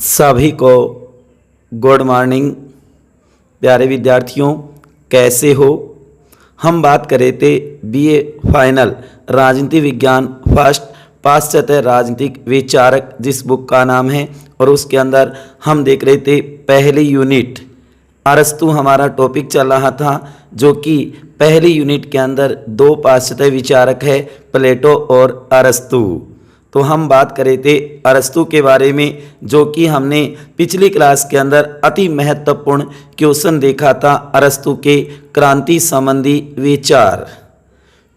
सभी को good morning. प्यारे विद्यार्थियों, कैसे हो? हम बात कर रहे थे बीए फाइनल राजनीति विज्ञान फर्स्ट पाश्चात्य राजनीतिक विचारक, जिस बुक का नाम है, और उसके अंदर हम देख रहे थे पहली यूनिट अरस्तु हमारा टॉपिक चल रहा था, जो कि पहली यूनिट के अंदर दो पाश्चात्य विचारक है, प्लेटो और अरस्तु। तो हम बात कर रहे थे अरस्तु के बारे में, जो कि हमने पिछली क्लास के अंदर अति महत्वपूर्ण क्वेश्चन देखा था, अरस्तु के क्रांति संबंधी विचार।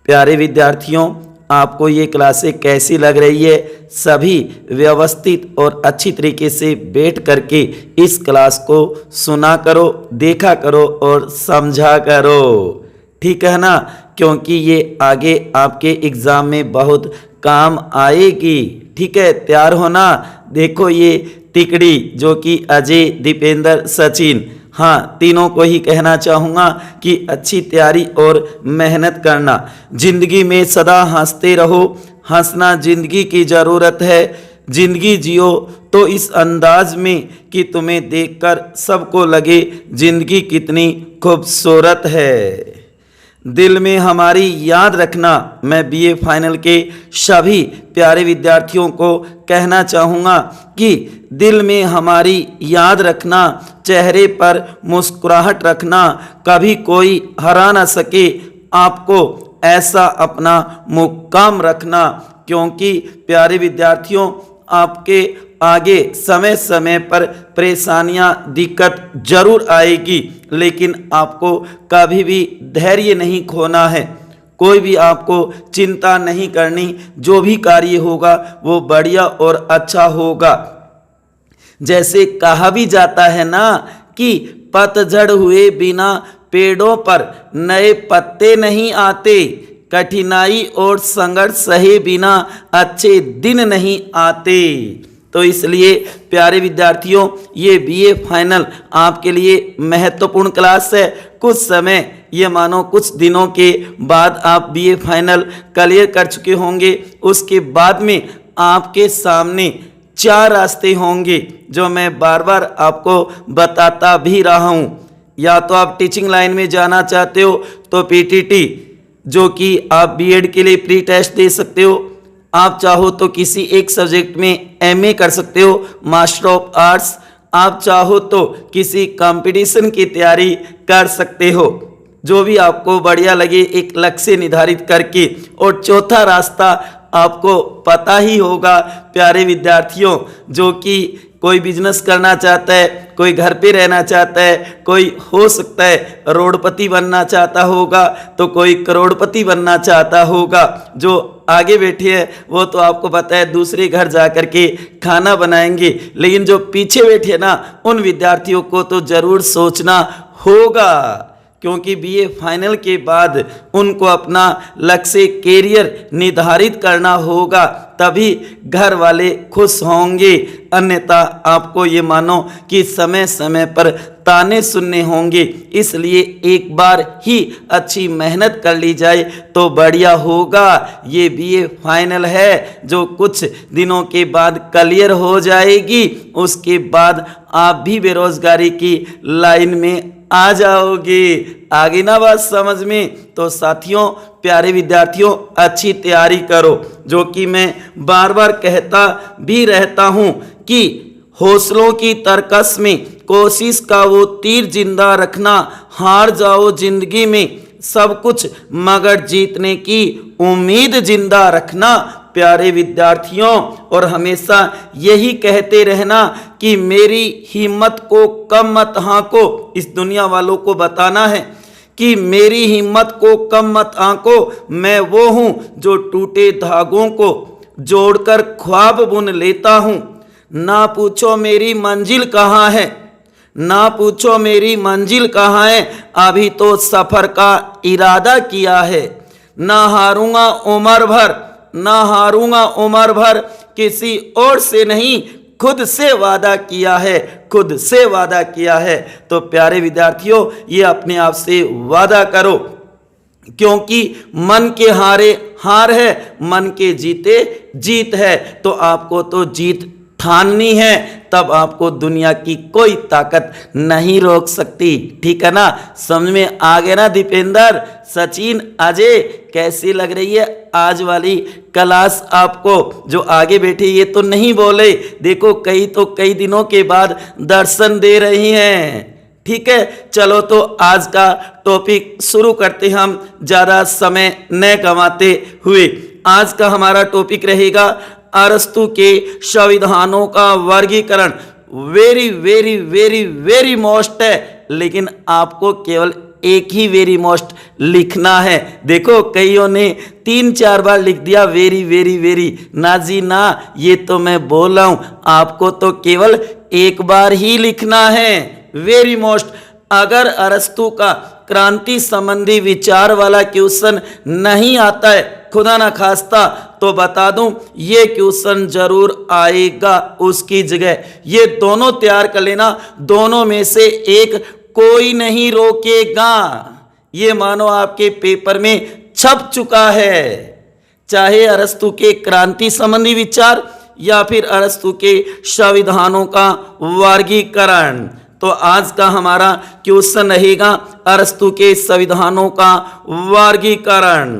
प्यारे विद्यार्थियों, आपको ये क्लासें कैसी लग रही है? सभी व्यवस्थित और अच्छी तरीके से बैठ करके इस क्लास को सुना करो, देखा करो और समझा करो, ठीक है ना? क्योंकि ये आगे आपके एग्ज़ाम में बहुत काम आएगी, ठीक है? तैयार होना। देखो ये तिकड़ी, जो कि अजय, दीपेंद्र, सचिन, हाँ, तीनों को ही कहना चाहूँगा कि अच्छी तैयारी और मेहनत करना। जिंदगी में सदा हंसते रहो, हंसना जिंदगी की ज़रूरत है। जिंदगी जियो तो इस अंदाज में कि तुम्हें देखकर सबको लगे जिंदगी कितनी खूबसूरत है। दिल में हमारी याद रखना, मैं बीए फाइनल के सभी प्यारे विद्यार्थियों को कहना चाहूँगा कि दिल में हमारी याद रखना, चेहरे पर मुस्कुराहट रखना, कभी कोई हरा ना सके आपको, ऐसा अपना मुकाम रखना। क्योंकि प्यारे विद्यार्थियों, आपके आगे समय समय पर परेशानियां, दिक्कत जरूर आएगी, लेकिन आपको कभी भी धैर्य नहीं खोना है। कोई भी आपको चिंता नहीं करनी, जो भी कार्य होगा वो बढ़िया और अच्छा होगा। जैसे कहा भी जाता है ना कि पतझड़ हुए बिना पेड़ों पर नए पत्ते नहीं आते, कठिनाई और संघर्ष सहे बिना अच्छे दिन नहीं आते। तो इसलिए प्यारे विद्यार्थियों, ये बीए फाइनल आपके लिए महत्वपूर्ण क्लास है। कुछ समय, ये मानो कुछ दिनों के बाद आप बीए फाइनल क्लियर कर चुके होंगे। उसके बाद में आपके सामने 4 रास्ते होंगे, जो मैं बार बार आपको बताता भी रहा हूँ। या तो आप टीचिंग लाइन में जाना चाहते हो तो पीटीटी, जो कि आप बीएड के लिए प्री टेस्ट दे सकते हो। आप चाहो तो किसी एक सब्जेक्ट में एमए कर सकते हो, मास्टर ऑफ आर्ट्स। आप चाहो तो किसी कंपटीशन की तैयारी कर सकते हो, जो भी आपको बढ़िया लगे, एक लक्ष्य निर्धारित करके। और चौथा रास्ता आपको पता ही होगा प्यारे विद्यार्थियों, जो कि कोई बिजनेस करना चाहता है, कोई घर पे रहना चाहता है, कोई हो सकता है करोड़पति बनना चाहता होगा, तो कोई करोड़पति बनना चाहता होगा। जो आगे बैठे हैं वो तो आपको पता है दूसरे घर जा कर के खाना बनाएंगे, लेकिन जो पीछे बैठे ना, उन विद्यार्थियों को तो ज़रूर सोचना होगा, क्योंकि बीए फाइनल के बाद उनको अपना लक्ष्य, कैरियर निर्धारित करना होगा, तभी घर वाले खुश होंगे। अन्यथा आपको ये मानो कि समय समय पर ताने सुनने होंगे। इसलिए एक बार ही अच्छी मेहनत कर ली जाए तो बढ़िया होगा। ये बीए फाइनल है, जो कुछ दिनों के बाद क्लियर हो जाएगी। उसके बाद आप भी बेरोजगारी की लाइन में आ जाओगे। आगे ना बात समझ में? तो साथियों, प्यारे विद्यार्थियों, अच्छी तैयारी करो, जो कि मैं बार बार कहता भी रहता हूं कि हौसलों की तरकस में कोशिश का वो तीर जिंदा रखना। हार जाओ जिंदगी में सब कुछ, मगर जीतने की उम्मीद जिंदा रखना प्यारे विद्यार्थियों। और हमेशा यही कहते रहना कि मेरी हिम्मत को कम मत आंको। इस दुनिया वालों को बताना है कि मेरी हिम्मत को कम मत आंको, मैं वो हूँ जो टूटे धागों को जोड़कर ख्वाब बुन लेता हूँ। ना पूछो मेरी मंजिल कहाँ है, ना पूछो मेरी मंजिल कहाँ है, अभी तो सफ़र का इरादा किया है। ना हारूंगा उम्र भर, ना हारूंगा उम्र भर, किसी और से नहीं, खुद से वादा किया है, खुद से वादा किया है। तो प्यारे विद्यार्थियों, ये अपने आप से वादा करो, क्योंकि मन के हारे हार है, मन के जीते जीत है। तो आपको तो जीत ठाननी है, तब आपको दुनिया की कोई ताकत नहीं रोक सकती। ठीक है ना, समझ में आ गया ना दीपेंद्र, सचिन, अजय, कैसी लग रही है आज वाली क्लास आपको? जो आगे बैठे ये तो नहीं बोले, देखो कई दिनों के बाद दर्शन दे रही हैं। ठीक है, चलो तो आज का टॉपिक शुरू करते हम ज़्यादा समय न गंवाते हुए। आज का हमारा टॉपिक रहेगा अरस्तु के संविधानों का वर्गीकरण। Very very very very most है, लेकिन आपको केवल एक ही वेरी मोस्ट लिखना है। देखो कईयों ने 3-4 बार लिख दिया वेरी वेरी वेरी, ना जी ना, ये तो मैं बोल रहा हूं आपको तो केवल एक बार ही लिखना है वेरी मोस्ट। अगर अरस्तु का क्रांति संबंधी विचार वाला क्वेश्चन नहीं आता है, खुदा ना खास्ता, तो बता दूं ये क्वेश्चन जरूर आएगा उसकी जगह। ये दोनों तैयार कर लेना, दोनों में से एक कोई नहीं रोकेगा। ये मानो आपके पेपर में छप चुका है, चाहे अरस्तु के क्रांति संबंधी विचार या फिर अरस्तु के संविधानों का वर्गीकरण। तो आज का हमारा क्वेश्चन रहेगा अरस्तु के संविधानों का वर्गीकरण,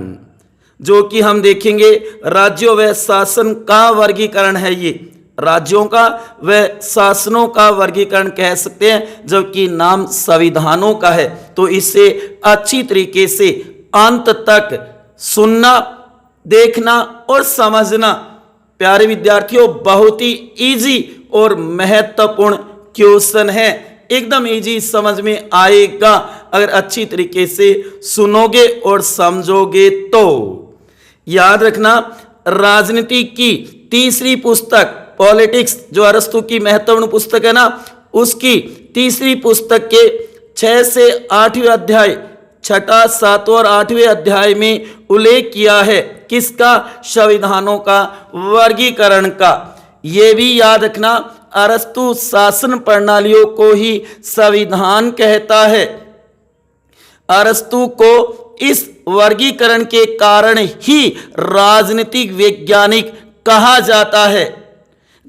जो कि हम देखेंगे राज्यों व शासन का वर्गीकरण है। ये राज्यों का व शासनों का वर्गीकरण कह सकते हैं, जबकि नाम संविधानों का है। तो इसे अच्छी तरीके से अंत तक सुनना, देखना और समझना। प्यारे विद्यार्थियों, बहुत ही इजी और महत्वपूर्ण क्वेश्चन है, एकदम इजी समझ में आएगा अगर अच्छी तरीके से सुनोगे और समझोगे तो। याद रखना, राजनीति की तीसरी पुस्तक पॉलिटिक्स, जो अरस्तु की महत्वपूर्ण पुस्तक है ना, उसकी तीसरी पुस्तक के 6 से 8वें अध्याय, 6, 7 और 8वें अध्याय में उल्लेख किया है किसका? संविधानों का वर्गीकरण का। यह भी याद रखना, अरस्तु शासन प्रणालियों को ही संविधान कहता है। अरस्तु को इस वर्गीकरण के कारण ही राजनीतिक वैज्ञानिक कहा जाता है।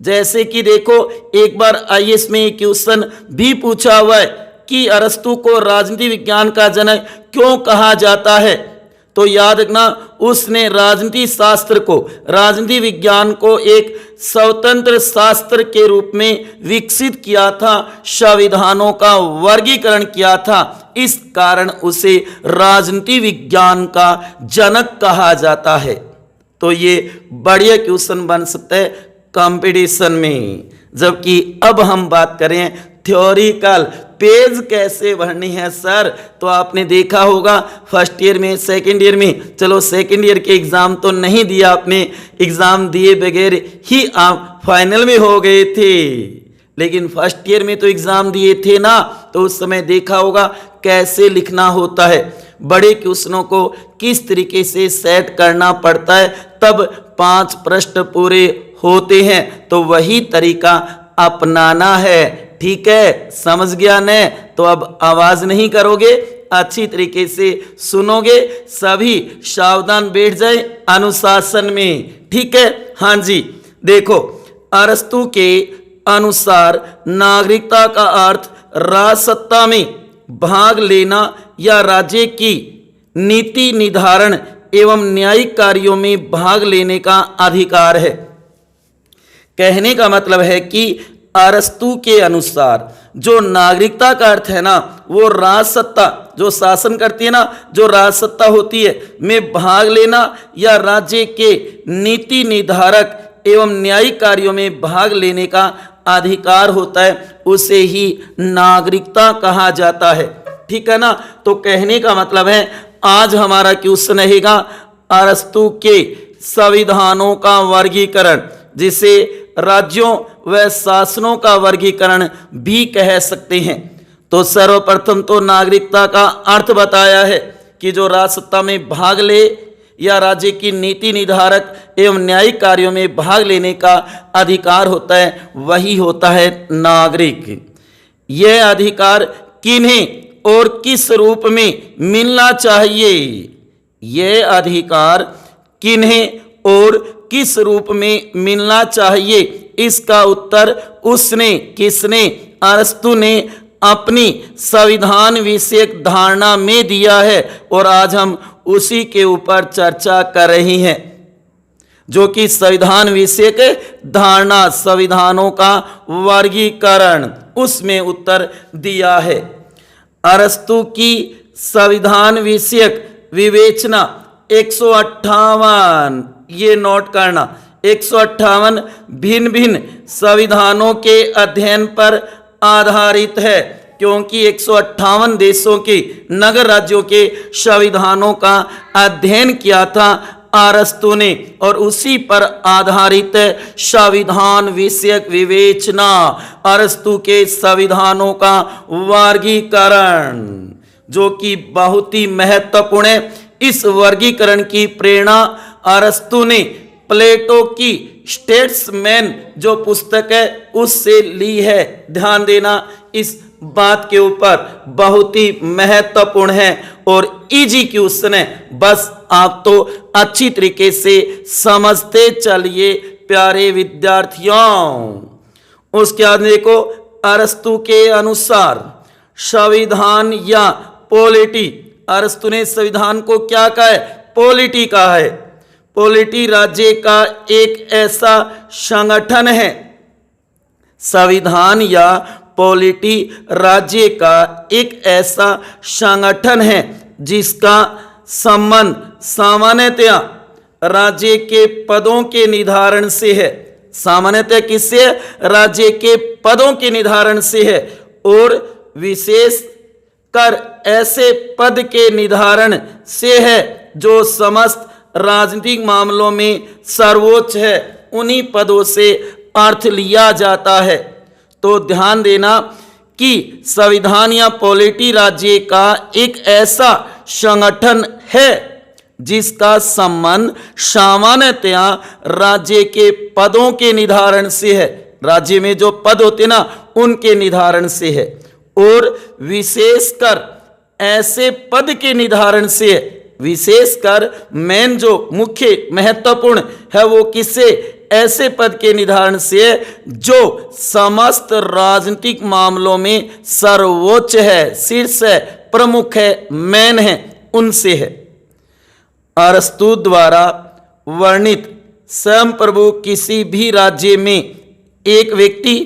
जैसे कि देखो, एक बार आईएएस में एक क्वेश्चन भी पूछा हुआ है कि अरस्तु को राजनीति विज्ञान का जनक क्यों कहा जाता है? तो याद रखना, उसने राजनीति शास्त्र को, राजनीति विज्ञान को एक स्वतंत्र शास्त्र के रूप में विकसित किया था, संविधानों का वर्गीकरण किया था। इस कारण उसे राजनीति विज्ञान का जनक कहा जाता है। तो ये बढ़िया क्वेश्चन बन सकता है कंपटीशन में। जबकि अब हम बात करें थ्योरिकल, पेज कैसे भरनी है सर, तो आपने देखा होगा फर्स्ट ईयर में, सेकंड ईयर में, चलो सेकंड ईयर के एग्जाम तो नहीं दिया आपने, एग्जाम दिए बगैर ही आप फाइनल में हो गए थे, लेकिन फर्स्ट ईयर में तो एग्जाम दिए थे ना, तो उस समय देखा होगा कैसे लिखना होता है, बड़े क्वेश्चनों को किस तरीके से सेट करना पड़ता है, तब 5 प्रश्न पूरे होते हैं। तो वही तरीका अपनाना है। ठीक है, समझ गया न? तो अब आवाज नहीं करोगे, अच्छी तरीके से सुनोगे, सभी सावधान बैठ जाए अनुशासन में। ठीक है, हाँ जी। देखो, अरस्तु के अनुसार नागरिकता का अर्थ राजसत्ता में भाग लेना या राज्य की नीति निर्धारण एवं न्यायिक कार्यों में भाग लेने का अधिकार है। कहने का मतलब है कि अरस्तु के अनुसार जो नागरिकता का अर्थ है ना, वो राजसत्ता जो शासन करती है ना, जो राजसत्ता होती है, में भाग लेना या राज्य के नीति निर्धारक एवं न्यायिक कार्यों में भाग लेने का अधिकार होता है, उसे ही नागरिकता कहा जाता है। ठीक है ना? तो कहने का मतलब है, आज हमारा क्वेश्चन रहेगा अरस्तु के संविधानों का वर्गीकरण, जिसे राज्यों व शासनों का वर्गीकरण भी कह सकते हैं। तो सर्वप्रथम तो नागरिकता का अर्थ बताया है कि जो राजसत्ता में भाग ले या राज्य की नीति निर्धारक एवं न्यायिक कार्यों में भाग लेने का अधिकार होता है, वही होता है नागरिक। यह अधिकार किन्हें और किस रूप में मिलना चाहिए? यह अधिकार किन्हें और किस रूप में मिलना चाहिए, इसका उत्तर उसने, किसने, अरस्तु ने अपनी संविधान विषयक धारणा में दिया है और आज हम उसी के ऊपर चर्चा कर रहे हैं, जो कि संविधान विषयक धारणा, संविधानों का वर्गीकरण, उसमें उत्तर दिया है। अरस्तु की संविधान विषयक विवेचना 158, ये नोट करना, 158 भिन्न भिन्न संविधानों के अध्ययन पर आधारित है, क्योंकि 158 देशों के नगर राज्यों के संविधानों का अध्ययन किया था अरस्तु ने और उसी पर आधारित संविधान विषयक विवेचना, अरस्तु के संविधानों का वर्गीकरण, जो कि बहुत ही महत्वपूर्ण है। इस वर्गीकरण की प्रेरणा अरस्तु ने प्लेटो की स्टेट्समैन जो पुस्तक है उससे ली है। ध्यान देना इस बात के ऊपर, बहुत ही महत्वपूर्ण है और इजी क्वेश्चन है, बस आप तो अच्छी तरीके से समझते चलिए प्यारे विद्यार्थियों। उसके बाद देखो, अरस्तु के अनुसार संविधान या पॉलिटी, अरस्तु ने संविधान को क्या कहा है? पॉलिटी कहा है। पॉलिटी राज्य का एक ऐसा संगठन है, संविधान या पॉलिटी राज्य का एक ऐसा संगठन है जिसका संबंध सामान्यतया राज्य के पदों के निर्धारण से है। सामान्यतः किससे? राज्य के पदों के निर्धारण से है और विशेष कर ऐसे पद के निर्धारण से है जो समस्त राजनीतिक मामलों में सर्वोच्च है। उन्हीं पदों से अर्थ लिया जाता है। तो ध्यान देना कि संविधान या पॉलिटी राज्य का एक ऐसा संगठन है जिसका संबंध सामान्यतया राज्य के पदों के निर्धारण से है। राज्य में जो पद होते ना उनके निर्धारण से है और विशेषकर ऐसे पद के निर्धारण से है। विशेषकर मेन जो मुख्य महत्वपूर्ण है वो किससे? ऐसे पद के निर्धारण से जो समस्त राजनीतिक मामलों में सर्वोच्च है, शीर्ष है, प्रमुख है, मेन है, उनसे है। अरस्तु द्वारा वर्णित स्वयं प्रभु किसी भी राज्य में एक व्यक्ति,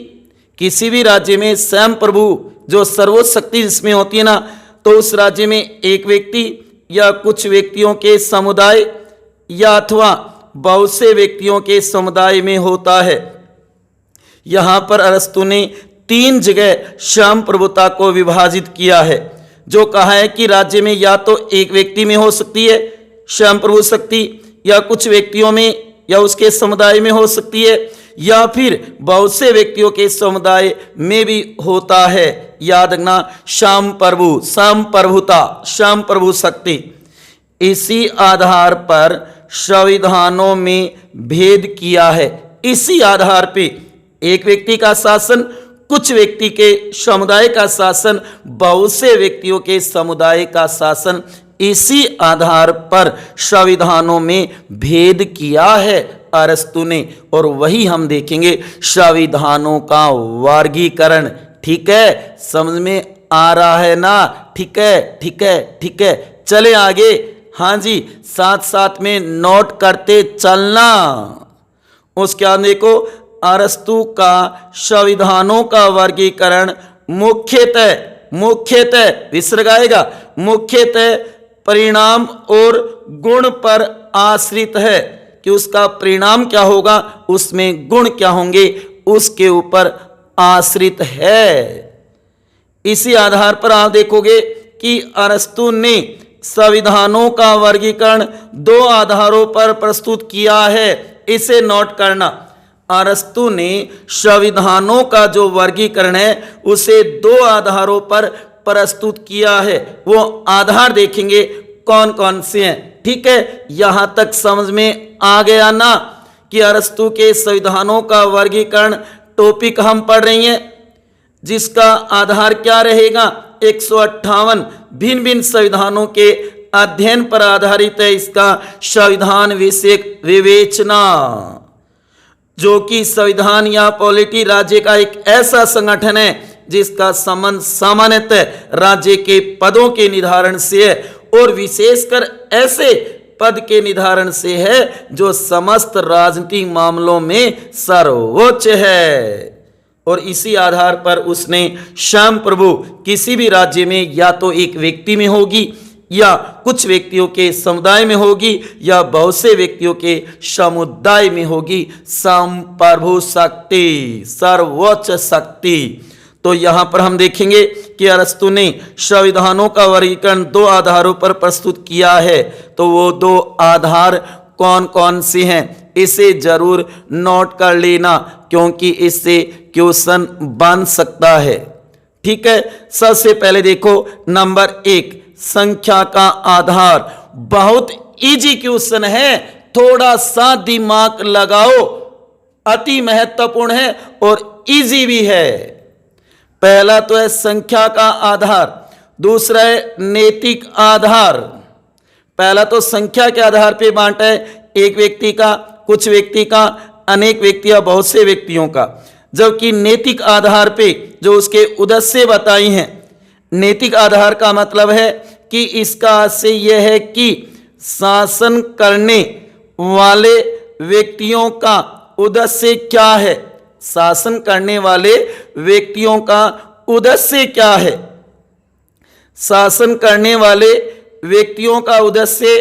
किसी भी राज्य में स्वयं प्रभु जो सर्वोच्च शक्ति जिसमें होती है ना, तो उस राज्य में एक व्यक्ति या कुछ व्यक्तियों के समुदाय या अथवा बहुत से व्यक्तियों के समुदाय में होता है। यहां पर अरस्तु ने 3 जगह स्वयं प्रभुता को विभाजित किया है, जो कहा है कि राज्य में या तो एक व्यक्ति में हो सकती है स्वयं प्रभु शक्ति, या कुछ व्यक्तियों में या उसके समुदाय में हो सकती है, या फिर बहुत से व्यक्तियों के समुदाय में भी होता है। याद रखना, स्वयं प्रभु, संप्रभुता, स्वयं प्रभु शक्ति। इसी आधार पर संविधानों में भेद किया है। इसी आधार पे एक व्यक्ति का शासन, कुछ व्यक्ति के समुदाय का शासन, बहुत से व्यक्तियों के समुदाय का शासन, इसी आधार पर संविधानों में भेद किया है अरस्तु ने। और वही हम देखेंगे संविधानों का वर्गीकरण। ठीक है, समझ में आ रहा है ना? ठीक है, ठीक है, ठीक है, चले आगे। हाँ जी, साथ साथ में नोट करते चलना। उसके बाद देखो, अरस्तु का संविधानों का वर्गीकरण मुख्यतः विसर्ग आएगा, मुख्यतः परिणाम और गुण पर आश्रित है कि उसका परिणाम क्या होगा, उसमें गुण क्या होंगे, उसके ऊपर आश्रित है। इसी आधार पर आप देखोगे कि अरस्तु ने संविधानों का वर्गीकरण 2 आधारों पर प्रस्तुत किया है। इसे नोट करना, अरस्तु ने संविधानों का जो वर्गीकरण है उसे 2 आधारों पर प्रस्तुत किया है। वो आधार देखेंगे कौन कौन से हैं। ठीक है, यहां तक समझ में आ गया ना कि अरस्तु के संविधानों का वर्गीकरण टॉपिक हम पढ़ रही हैं, जिसका आधार क्या रहेगा? 158 भिन्न भिन्न संविधानों के अध्ययन पर आधारित है इसका संविधान विषयक विवेचना। जो कि संविधान या पॉलिटी राज्य का एक ऐसा संगठन है जिसका संबंध सामान्यतः राज्य के पदों के निर्धारण से है और विशेषकर ऐसे पद के निर्धारण से है जो समस्त राजनीतिक मामलों में सर्वोच्च है। और इसी आधार पर उसने श्याम प्रभु किसी भी राज्य में या तो एक व्यक्ति में होगी या कुछ व्यक्तियों के समुदाय में होगी या बहुत से व्यक्तियों के समुदाय में होगी। संप्रभु शक्ति, सर्वोच्च शक्ति। तो यहाँ पर हम देखेंगे कि अरस्तु ने संविधानों का वर्गीकरण दो आधारों पर प्रस्तुत किया है। तो वो दो आधार कौन कौन से हैं, इसे जरूर नोट कर लेना क्योंकि इससे क्वेश्चन बन सकता है। ठीक है, सबसे पहले देखो नंबर 1, संख्या का आधार। बहुत इजी क्वेश्चन है, थोड़ा सा दिमाग लगाओ, अति महत्वपूर्ण है और इजी भी है। पहला तो है संख्या का आधार, दूसरा है नैतिक आधार। पहला तो संख्या के आधार पे बांटा है, एक व्यक्ति का, कुछ व्यक्ति का, अनेक व्यक्ति या बहुत से व्यक्तियों का। जबकि नैतिक आधार पे जो उसके उद्देश्य बताई हैं, नैतिक आधार का मतलब है कि इसका आशय यह है कि शासन करने वाले व्यक्तियों का उद्देश्य क्या है, शासन करने वाले व्यक्तियों का उद्देश्य क्या है। शासन करने वाले व्यक्तियों का उद्देश्य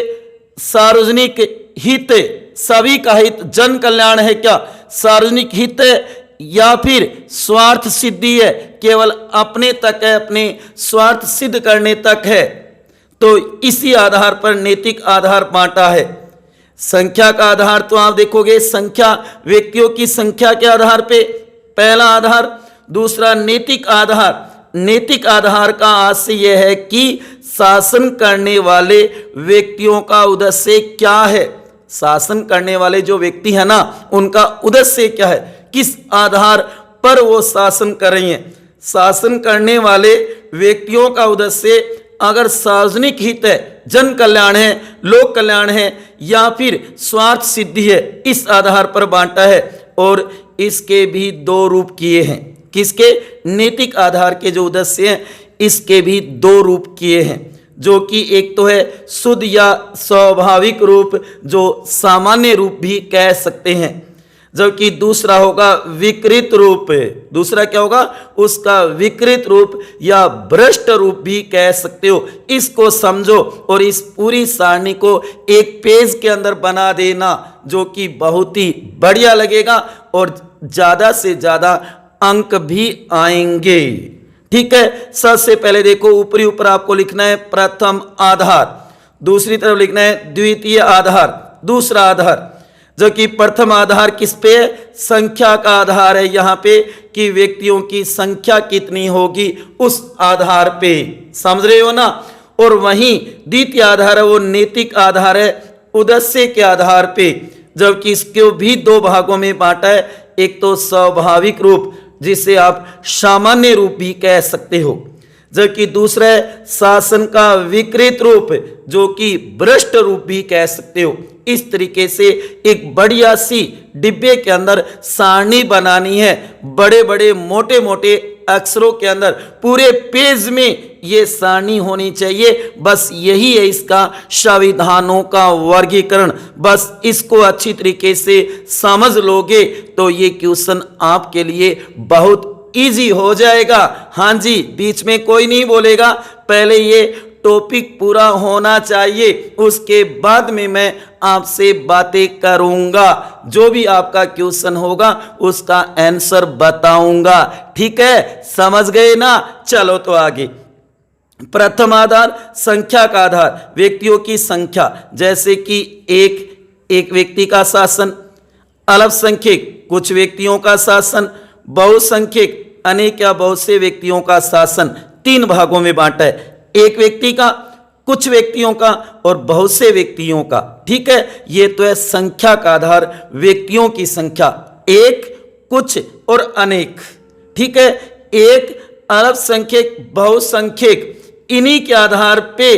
सार्वजनिक हित, सभी का हित, जन कल्याण है क्या, सार्वजनिक हित है या फिर स्वार्थ सिद्धि है, केवल अपने तक है, अपने स्वार्थ सिद्ध करने तक है। तो इसी आधार पर नैतिक आधार बांटा है। संख्या का आधार तो आप देखोगे संख्या, व्यक्तियों की संख्या के आधार पे पहला आधार, दूसरा नैतिक आधार। नैतिक आधार का आशय यह है कि शासन करने वाले व्यक्तियों का उद्देश्य क्या है, शासन करने वाले जो व्यक्ति है ना उनका उद्देश्य क्या है, किस आधार पर वो शासन कर रही हैं। शासन करने वाले व्यक्तियों का उद्देश्य अगर सार्वजनिक हित है, जन कल्याण है, लोक कल्याण है या फिर स्वार्थ सिद्धि है, इस आधार पर बांटा है। और इसके भी दो रूप किए हैं, किसके, नैतिक आधार के जो उद्देश्य हैं इसके भी दो रूप किए हैं, जो कि एक तो है शुद्ध या स्वाभाविक रूप, जो सामान्य रूप भी कह सकते हैं, जबकि दूसरा होगा विकृत रूप। दूसरा क्या होगा, उसका विकृत रूप या भ्रष्ट रूप भी कह सकते हो। इसको समझो और इस पूरी सारणी को एक पेज के अंदर बना देना, जो कि बहुत ही बढ़िया लगेगा और ज़्यादा से ज़्यादा अंक भी आएंगे। ठीक है, सबसे पहले देखो ऊपरी ऊपर आपको लिखना है प्रथम आधार, दूसरी तरफ लिखना है द्वितीय आधार, दूसरा आधार। जो कि प्रथम आधार किस पे है, संख्या का आधार है यहाँ पे कि व्यक्तियों की संख्या कितनी होगी, उस आधार पे, समझ रहे हो ना। और वहीं द्वितीय आधार है वो नैतिक आधार है, उद्देश्य के आधार पे, जबकि इसको भी दो भागों में बांटा है। एक तो स्वाभाविक रूप जिसे आप सामान्य रूप भी कह सकते हो, जबकि दूसरा है शासन का विकृत रूप जो कि भ्रष्ट रूप भी कह सकते हो। इस तरीके से एक बढ़िया सी डिब्बे के अंदर सारणी बनानी है, बड़े बड़े मोटे मोटे अक्षरों के अंदर पूरे पेज में ये सारणी होनी चाहिए। बस यही है इसका संविधानों का वर्गीकरण। बस इसको अच्छी तरीके से समझ लोगे तो ये क्वेश्चन आपके लिए बहुत इजी हो जाएगा। हाँ जी, बीच में कोई नहीं बोलेगा, पहले ये टॉपिक पूरा होना चाहिए, उसके बाद में मैं आपसे बातें करूंगा, जो भी आपका क्वेश्चन होगा उसका आंसर बताऊंगा। ठीक है, समझ गए ना। चलो तो आगे। प्रथम आधार संख्या का आधार, व्यक्तियों की संख्या, जैसे कि एक व्यक्ति का शासन, अल्पसंख्यक कुछ व्यक्तियों का शासन, बहुसंख्यक अनेक या बहुत से व्यक्तियों का शासन। तीन भागों में बांटा है, एक व्यक्ति का, कुछ व्यक्तियों का और बहुत से व्यक्तियों का। ठीक है, ये तो है संख्या का आधार, व्यक्तियों की संख्या, एक, कुछ और अनेक। ठीक है, एक, अल्पसंख्यक, बहुसंख्यक, इन्हीं के आधार पे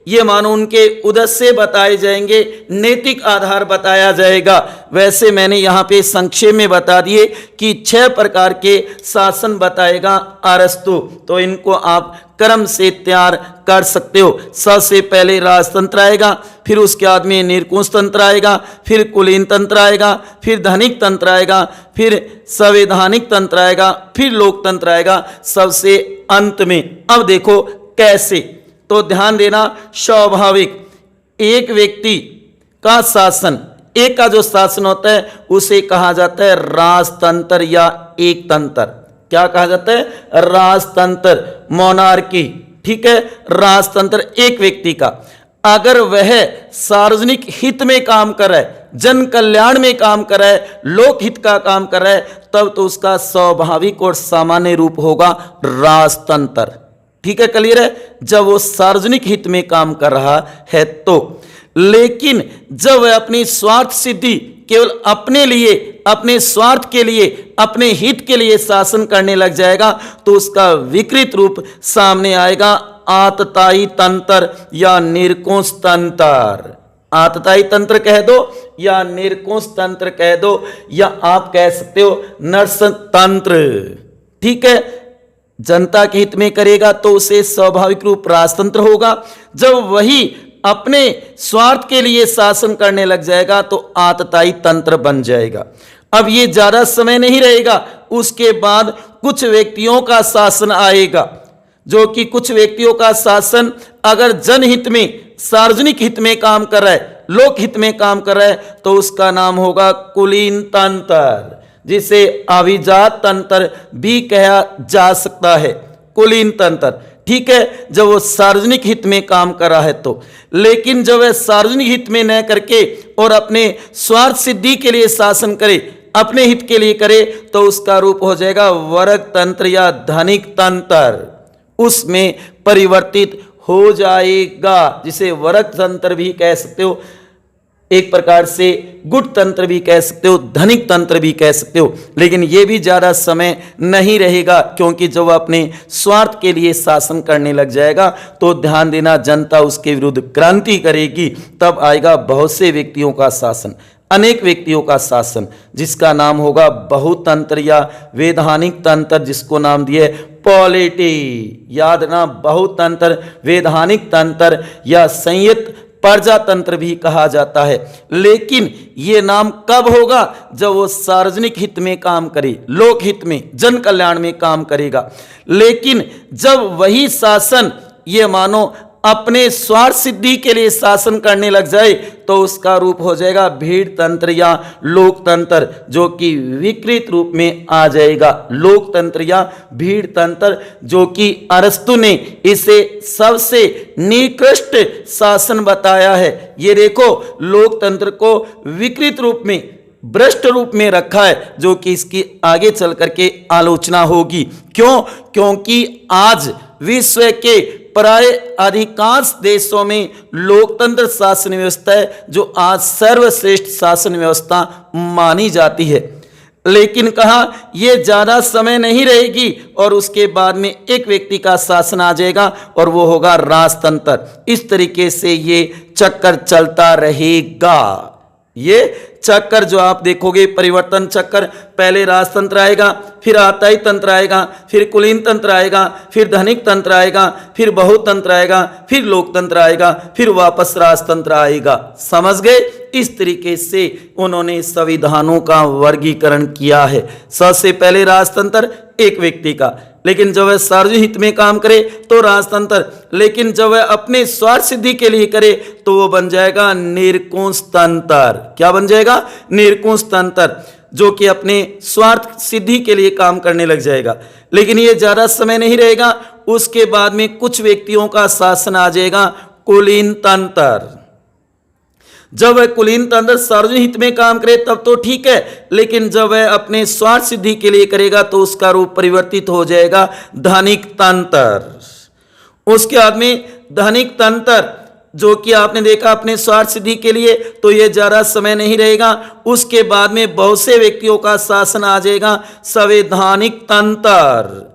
ये मानो उनके उद्देश्य बताए जाएंगे, नैतिक आधार बताया जाएगा। वैसे मैंने यहाँ पे संक्षेप में बता दिए कि 6 प्रकार के शासन बताएगा अरस्तु, तो इनको आप क्रम से तैयार कर सकते हो। सबसे पहले राजतंत्र आएगा, फिर उसके बाद में निरंकुश तंत्र आएगा, फिर कुलीन तंत्र आएगा, फिर धनिक तंत्र आएगा, फिर संवैधानिक तंत्र आएगा, फिर लोकतंत्र आएगा, सबसे अंत में। अब देखो कैसे, तो ध्यान देना। स्वाभाविक एक व्यक्ति का शासन, एक का जो शासन होता है उसे कहा जाता है राजतंत्र या एक तंत्र। क्या कहा जाता है? राजतंत्र, मोनार्की। ठीक है, राजतंत्र एक व्यक्ति का, अगर वह सार्वजनिक हित में काम कर रहा है, जन कल्याण में काम कर रहा है, लोक हित का काम कर रहा है, तब तो उसका स्वाभाविक और सामान्य रूप होगा राजतंत्र। ठीक है, क्लियर है? जब वो सार्वजनिक हित में काम कर रहा है तो। लेकिन जब वह अपनी स्वार्थ सिद्धि, केवल अपने लिए, अपने स्वार्थ के लिए, अपने हित के लिए शासन करने लग जाएगा तो उसका विकृत रूप सामने आएगा, आतताई तंत्र या निरंकुश तंत्र। आतताई तंत्र कह दो या निरंकुश तंत्र कह दो, या आप कह सकते हो नरसंतंत्र। ठीक है, जनता के हित में करेगा तो उसे स्वाभाविक रूप राजतंत्र होगा। जब वही अपने स्वार्थ के लिए शासन करने लग जाएगा तो आतताई तंत्र बन जाएगा। अब ये ज्यादा समय नहीं रहेगा, उसके बाद कुछ व्यक्तियों का शासन आएगा, जो कि कुछ व्यक्तियों का शासन अगर जनहित में, सार्वजनिक हित में काम कर रहा है, लोक हित में काम कर रहा है, तो उसका नाम होगा कुलीन तंत्र, जिसे अभिजात तंत्र भी कहा जा सकता है, कुलीन तंत्र। ठीक है, जब वो सार्वजनिक हित में काम कर रहा है तो। लेकिन जब वह सार्वजनिक हित में न करके और अपने स्वार्थ सिद्धि के लिए शासन करे, अपने हित के लिए करे, तो उसका रूप हो जाएगा वर्ग तंत्र या धनिक तंत्र, उसमें परिवर्तित हो जाएगा, जिसे वर्ग तंत्र भी कह सकते हो, एक प्रकार से गुट तंत्र भी कह सकते हो, धनिक तंत्र भी कह सकते हो। लेकिन यह भी ज्यादा समय नहीं रहेगा, क्योंकि जब वह अपने स्वार्थ के लिए शासन करने लग जाएगा तो ध्यान देना, जनता उसके विरुद्ध क्रांति करेगी, तब आएगा बहुत से व्यक्तियों का शासन, अनेक व्यक्तियों का शासन, जिसका नाम होगा बहुतंत्र या वैधानिक तंत्र, जिसको नाम दिए पॉलिटी। याद ना, बहुतंत्र, वैधानिक तंत्र या संयुक्त प्रजातंत्र भी कहा जाता है। लेकिन ये नाम कब होगा? जब वो सार्वजनिक हित में काम करे, लोक हित में, जन कल्याण में काम करेगा। लेकिन जब वही शासन, ये मानो अपने स्वार्थ सिद्धि के लिए शासन करने लग जाए, तो उसका रूप हो जाएगा भीड़ तंत्र या लोकतंत्र, जो कि विकृत रूप में आ जाएगा। लोकतंत्र या भीड़ तंत्र, जो कि अरस्तु ने इसे सबसे निकृष्ट शासन बताया है। ये देखो, लोकतंत्र को विकृत रूप में, भ्रष्ट रूप में रखा है, जो कि इसकी आगे चल करके आलोचना होगी। क्यों? क्योंकि आज विश्व के प्राय अधिकांश देशों में लोकतंत्र शासन व्यवस्था है, जो आज सर्वश्रेष्ठ शासन व्यवस्था मानी जाती है। लेकिन कहा, यह ज्यादा समय नहीं रहेगी और उसके बाद में एक व्यक्ति का शासन आ जाएगा और वो होगा राजतंत्र। इस तरीके से ये चक्कर चलता रहेगा। ये चक्कर जो आप देखोगे, परिवर्तन चक्कर, पहले राजतंत्र आएगा, फिर आतताई तंत्र आएगा, फिर कुलीन तंत्र आएगा, फिर धनिक तंत्र आएगा, फिर बहुतंत्र आएगा, फिर लोकतंत्र आएगा, फिर वापस राजतंत्र आएगा। समझ गए? इस तरीके से उन्होंने संविधानों का वर्गीकरण किया है। सबसे पहले राजतंत्र एक व्यक्ति का, लेकिन जब वह सार्वजनिक हित में काम करे तो राजतंत्र, लेकिन जब वह अपने स्वार्थ सिद्धि के लिए करे तो वो बन जाएगा निरंकुश तंत्र। क्या बन जाएगा? निरंकुश तंत्र, जो कि अपने स्वार्थ सिद्धि के लिए काम करने लग जाएगा। लेकिन ये ज्यादा समय नहीं रहेगा, उसके बाद में कुछ व्यक्तियों का शासन आ जाएगा कुलीन तंत्र। जब वह कुलीन तंत्र सार्वजनिक हित में काम करे तब तो ठीक है, लेकिन जब वह अपने स्वार्थ सिद्धि के लिए करेगा तो उसका रूप परिवर्तित हो जाएगा धनिक तंत्र। उसके बाद में धनिक तंत्र, जो कि आपने देखा अपने स्वार्थ सिद्धि के लिए, तो यह ज्यादा समय नहीं रहेगा। उसके बाद में बहुत से व्यक्तियों का शासन आ जाएगा संवैधानिक तंत्र।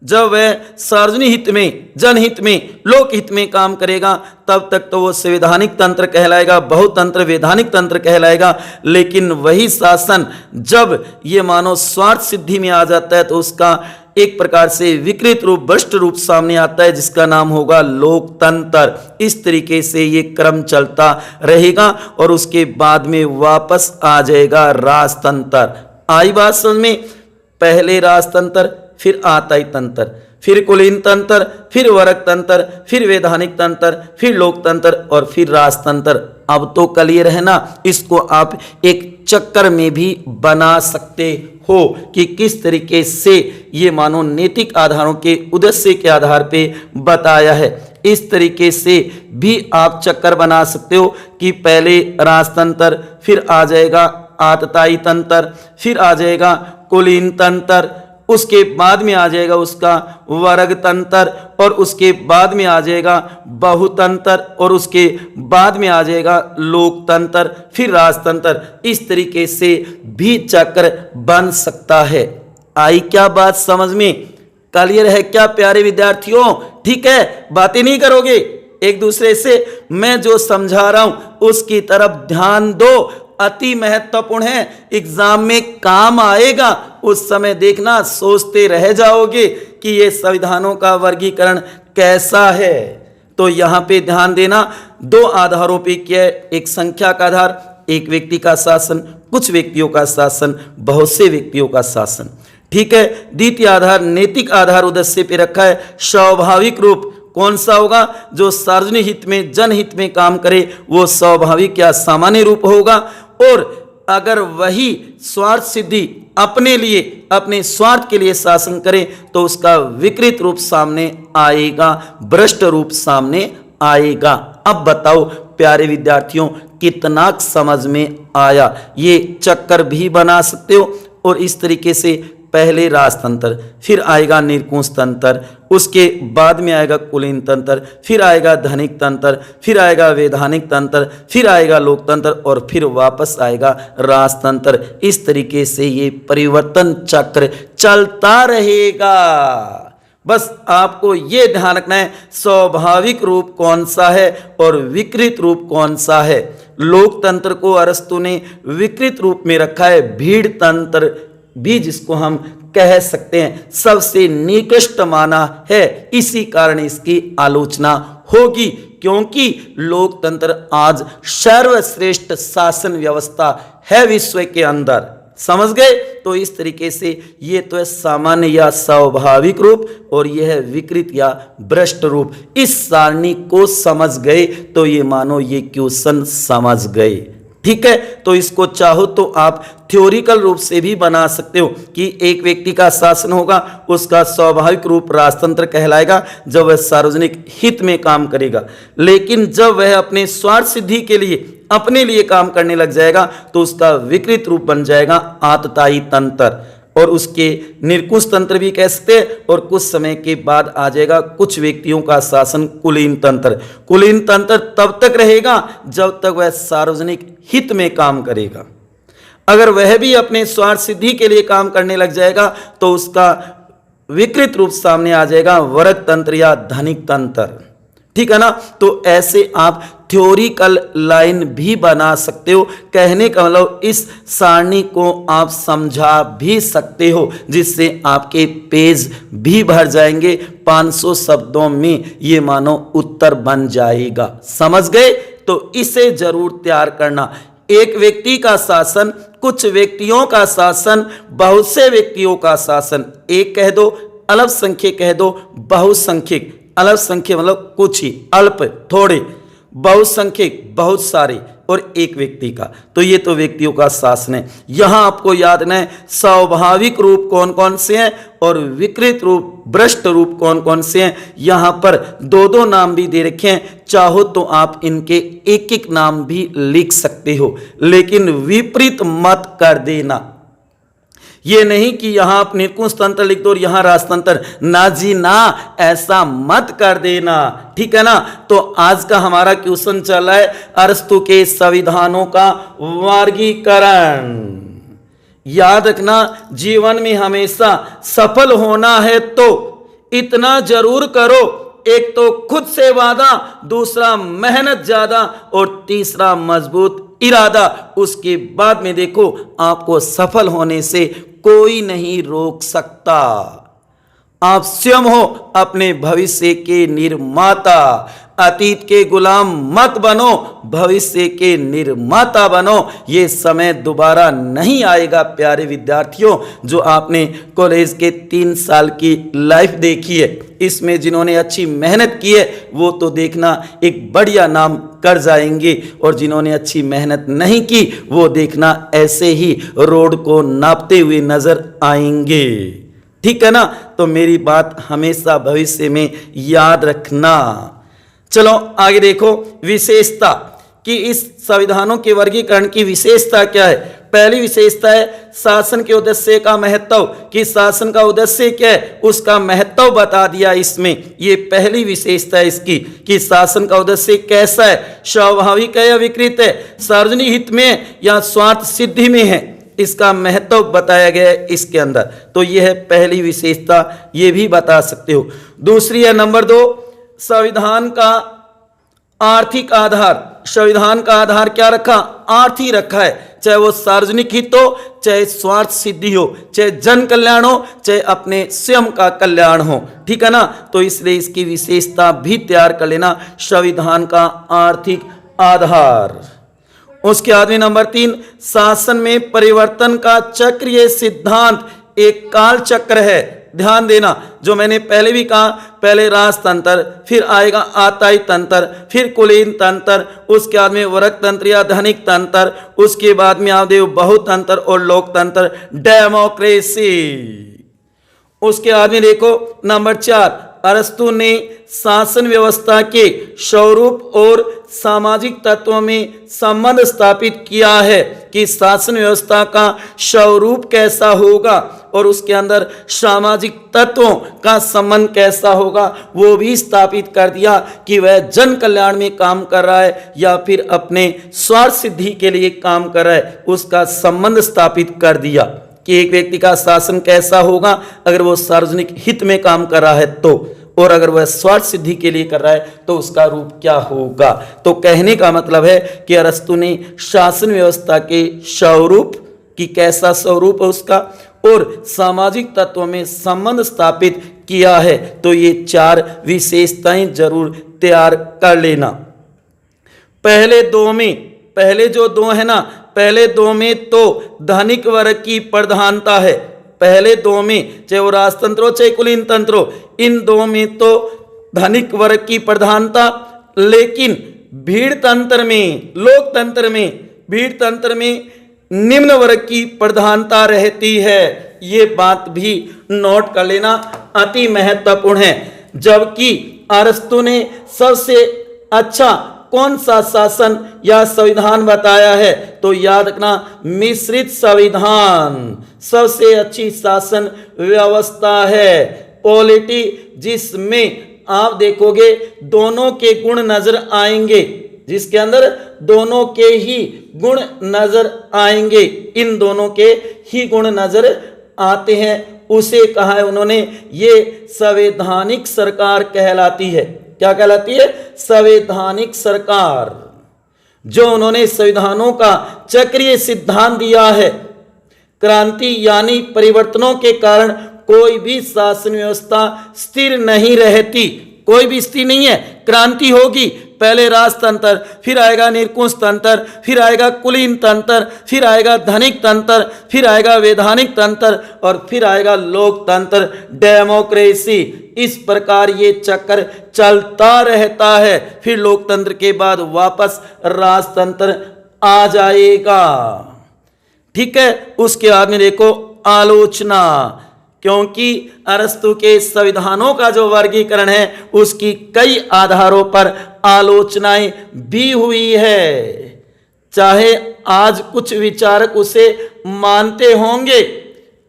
जब वह सार्वजनिक हित में, जनहित में, लोक हित में काम करेगा तब तक तो वो संवैधानिक तंत्र कहलाएगा, बहुतंत्र वैधानिक तंत्र कहलाएगा। लेकिन वही शासन जब ये मानव स्वार्थ सिद्धि में आ जाता है तो उसका एक प्रकार से विकृत रूप, भ्रष्ट रूप सामने आता है, जिसका नाम होगा लोकतंत्र। इस तरीके से ये क्रम चलता रहेगा और उसके बाद में वापस आ जाएगा राजतंत्र। आई बात समझ में? पहले राजतंत्र, फिर आताई तंत्र, फिर कुलीन तंत्र, फिर वर्ग तंत्र, फिर वैधानिक तंत्र, फिर लोकतंत्र और फिर राजतंत्र। अब तो क्लियर है ना? इसको आप एक चक्कर में भी बना सकते हो कि किस तरीके से ये मानो नैतिक आधारों के उद्देश्य के आधार पे बताया है। इस तरीके से भी आप चक्कर बना सकते हो कि पहले राजतंत्र, फिर आ जाएगा आतताई तंत्र, फिर आ जाएगा कुलीन तंत्र, उसके बाद में आ जाएगा उसका वर्ग तंत्र और उसके बाद में आ जाएगा बहुतंत्र और उसके बाद में आ जाएगा लोकतंत्र, फिर राजतंत्र। इस तरीके से भी चक्र बन सकता है। आई क्या बात समझ में? क्लियर है क्या प्यारे विद्यार्थियों? ठीक है, बातें नहीं करोगे एक दूसरे से? मैं जो समझा रहा हूं उसकी तरफ ध्यान दो, अति महत्वपूर्ण है, एग्जाम में काम आएगा। उस समय देखना, सोचते रह जाओगे कि ये संविधानों का वर्गीकरण कैसा है। तो यहां पे ध्यान देना, दो आधारों पे क्या है, एक संख्या का आधार, एक व्यक्ति का शासन, कुछ व्यक्तियों का शासन, बहुत से व्यक्तियों का शासन। ठीक है। द्वितीय आधार नैतिक आधार उद्देश्य पे रखा है। स्वाभाविक रूप कौन सा होगा? जो सार्वजनिक हित में, जनहित में काम करे वो स्वाभाविक या सामान्य रूप होगा। और अगर वही स्वार्थ सिद्धि अपने लिए, अपने स्वार्थ के लिए शासन करे तो उसका विकृत रूप सामने आएगा, भ्रष्ट रूप सामने आएगा। अब बताओ प्यारे विद्यार्थियों, कितना समझ में आया? ये चक्कर भी बना सकते हो। और इस तरीके से पहले राजतंत्र, फिर आएगा निरंकुश तंत्र, उसके बाद में आएगा कुलीन तंत्र, फिर आएगा धनिक तंत्र, फिर आएगा वैधानिक तंत्र, फिर आएगा लोकतंत्र और फिर वापस आएगा राजतंत्र। इस तरीके से ये परिवर्तन चक्र चलता रहेगा। बस आपको ये ध्यान रखना है स्वाभाविक रूप कौन सा है और विकृत रूप कौन सा है। लोकतंत्र को अरस्तु ने विकृत रूप में रखा है, भीड़ तंत्र भी जिसको हम कह सकते हैं, सबसे निकृष्ट माना है। इसी कारण इसकी आलोचना होगी, क्योंकि लोकतंत्र आज सर्वश्रेष्ठ शासन व्यवस्था है विश्व के अंदर। समझ गए? तो इस तरीके से ये तो है सामान्य या स्वाभाविक रूप और यह है विकृत या भ्रष्ट रूप। इस सारणी को समझ गए तो ये मानो ये क्वेश्चन समझ गए। ठीक है। तो इसको चाहो तो आप थ्योरिकल रूप से भी बना सकते हो कि एक व्यक्ति का शासन होगा, उसका स्वाभाविक रूप राजतंत्र कहलाएगा जब वह सार्वजनिक हित में काम करेगा। लेकिन जब वह अपने स्वार्थ सिद्धि के लिए, अपने लिए काम करने लग जाएगा तो उसका विकृत रूप बन जाएगा आतताई तंत्र, और उसके निरंकुश तंत्र भी कह सकते हैं। और कुछ समय के बाद आ जाएगा कुछ व्यक्तियों का शासन कुलीन तंत्र। कुलीन तंत्र तब तक रहेगा जब तक वह सार्वजनिक हित में काम करेगा। अगर वह भी अपने स्वार्थ सिद्धि के लिए काम करने लग जाएगा तो उसका विकृत रूप सामने आ जाएगा वर्ग तंत्र या धनिक तंत्र। ठीक है ना? तो ऐसे आप थ्योरिकल लाइन भी बना सकते हो। कहने का मतलब इस सारणी को आप समझा भी सकते हो, जिससे आपके पेज भी भर जाएंगे। 500 शब्दों में ये मानो उत्तर बन जाएगा। समझ गए? तो इसे जरूर तैयार करना। एक व्यक्ति का शासन, कुछ व्यक्तियों का शासन, बहुत से व्यक्तियों का शासन। एक कह दो, अल्पसंख्यक कह दो, बहुसंख्यक। अल्पसंख्यक मतलब कुछ ही, अल्प थोड़े, बहुसंख्यक बहुत सारे, और एक व्यक्ति का। तो ये तो व्यक्तियों का शासन है। यहां आपको याद रखना है स्वाभाविक रूप कौन कौन से हैं और विकृत रूप, भ्रष्ट रूप कौन कौन से हैं। यहां पर दो दो नाम भी दे रखे हैं, चाहो तो आप इनके एक एक नाम भी लिख सकते हो, लेकिन विपरीत मत कर देना। ये नहीं कि यहां आप निरंकुश तंत्र लिख दो और यहां राजतंत्र, ना जी ना, ऐसा मत कर देना। ठीक है ना? तो आज का हमारा क्वेश्चन चल रहा है अरस्तु के संविधानों का वर्गीकरण। याद रखना, जीवन में हमेशा सफल होना है तो इतना जरूर करो, एक तो खुद से वादा, दूसरा मेहनत ज्यादा और तीसरा मजबूत इरादा। उसके बाद में देखो आपको सफल होने से कोई नहीं रोक सकता। आप स्वयं हो अपने भविष्य के निर्माता। अतीत के गुलाम मत बनो, भविष्य के निर्माता बनो। ये समय दोबारा नहीं आएगा प्यारे विद्यार्थियों। जो आपने कॉलेज के 3 साल की लाइफ देखी है, इसमें जिन्होंने अच्छी मेहनत की है वो तो देखना एक बढ़िया नाम कर जाएंगे, और जिन्होंने अच्छी मेहनत नहीं की वो देखना ऐसे ही रोड को नापते हुए नजर आएंगे। ठीक है ना? तो मेरी बात हमेशा भविष्य में याद रखना। चलो आगे देखो विशेषता कि इस संविधानों के वर्गीकरण की विशेषता क्या है। पहली विशेषता है शासन के उद्देश्य का महत्व, कि शासन का उद्देश्य क्या है उसका महत्व बता दिया इसमें। ये पहली विशेषता है इसकी कि शासन का उद्देश्य कैसा है, स्वाभाविक है या विकृत है, सार्वजनिक हित में है या स्वार्थ सिद्धि में है, इसका महत्व बताया गया है इसके अंदर। तो यह है पहली विशेषता, ये भी बता सकते हो। दूसरी है नंबर 2, संविधान का आर्थिक आधार। संविधान का आधार क्या रखा? अर्थ ही रखा है, चाहे वो सार्वजनिक हित हो, चाहे स्वार्थ सिद्धि हो, चाहे जन कल्याण हो, चाहे अपने स्वयं का कल्याण हो। ठीक है ना? तो इसलिए इसकी विशेषता भी तैयार कर लेना, संविधान का आर्थिक आधार। उसके बाद में नंबर 3, शासन में परिवर्तन का चक्र। ये सिद्धांत एक काल चक्र है, ध्यान देना। जो मैंने पहले भी कहा, पहले राजतंत्र, फिर आएगा आताई तंत्र, फिर कुलीन तंत्र, उसके बाद में वर्ग तंत्र या धनिक तंत्र, उसके बाद में आप देखो बहुतंत्र और लोकतंत्र, डेमोक्रेसी। उसके बाद में देखो नंबर 4, अरस्तु ने शासन व्यवस्था के स्वरूप और सामाजिक तत्वों में संबंध स्थापित किया है कि शासन व्यवस्था का स्वरूप कैसा होगा और उसके अंदर सामाजिक तत्वों का संबंध कैसा होगा, वो भी स्थापित कर दिया कि वह जन कल्याण में काम कर रहा है या फिर अपने स्वार्थ सिद्धि के लिए काम कर रहा है, उसका संबंध स्थापित कर दिया कि एक व्यक्ति का शासन कैसा होगा अगर वो सार्वजनिक हित में काम कर रहा है तो, और अगर वह स्वार्थ सिद्धि के लिए कर रहा है तो उसका रूप क्या होगा। तो कहने का मतलब है कि अरस्तु ने शासन व्यवस्था के स्वरूप की कैसा स्वरूप है उसका और सामाजिक तत्वों में संबंध स्थापित किया है। तो ये 4 विशेषताएं जरूर तैयार कर लेना। पहले जो 2 है ना, पहले 2 में तो धनिक वर्ग की प्रधानता है। पहले 2 में, चाहे वो राजतंत्र हो चाहे कुलीन तंत्र हो, इन 2 में तो धनिक वर्ग की प्रधानता, लेकिन भीड़ तंत्र में, लोकतंत्र में, भीड़ तंत्र में निम्न वर्ग की प्रधानता रहती है। ये बात भी नोट कर लेना, अति महत्वपूर्ण है। जबकि अरस्तु ने सबसे अच्छा कौन सा शासन या संविधान बताया है, तो याद रखना मिश्रित संविधान सबसे अच्छी शासन व्यवस्था है, पॉलिटी, जिसमें आप देखोगे दोनों के गुण नजर आएंगे, जिसके अंदर दोनों के ही गुण नजर आएंगे, इन दोनों के ही गुण नजर आते हैं, उसे कहा है उन्होंने ये संवैधानिक सरकार कहलाती है। क्या कहलाती है? संवैधानिक सरकार। जो उन्होंने संविधानों का चक्रीय सिद्धांत दिया है, क्रांति यानी परिवर्तनों के कारण कोई भी शासन व्यवस्था स्थिर नहीं रहती, कोई भी स्थिर नहीं है। क्रांति होगी, पहले राजतंत्र, फिर आएगा निरंकुश तंत्र, फिर आएगा कुलीन तंत्र, फिर आएगा धनिक तंत्र, फिर आएगा वैधानिक तंत्र और फिर आएगा लोकतंत्र, डेमोक्रेसी। इस प्रकार ये चक्कर चलता रहता है। फिर लोकतंत्र के बाद वापस राजतंत्र आ जाएगा। ठीक है? उसके बाद में देखो आलोचना, क्योंकि अरस्तु के संविधानों का जो वर्गीकरण है उसकी कई आधारों पर आलोचनाएं भी हुई है। चाहे आज कुछ विचारक उसे मानते होंगे,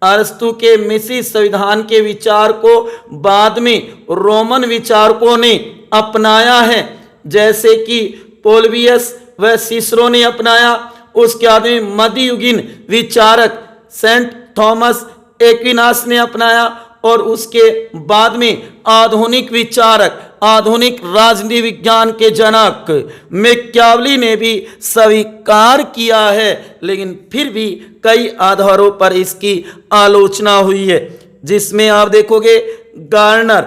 अरस्तु के मिश्रित संविधान के विचार को बाद में रोमन विचारकों ने अपनाया है, जैसे कि पोल्बियस व सिसरो ने अपनाया। उसके बाद में मध्ययुगीन विचारक सेंट थॉमस एक्विनास ने अपनाया और उसके बाद में आधुनिक विचारक, आधुनिक राजनीति विज्ञान के जनक मैकियावेली ने भी स्वीकार किया है, लेकिन फिर भी कई आधारों पर इसकी आलोचना हुई है, जिसमें आप देखोगे गार्नर,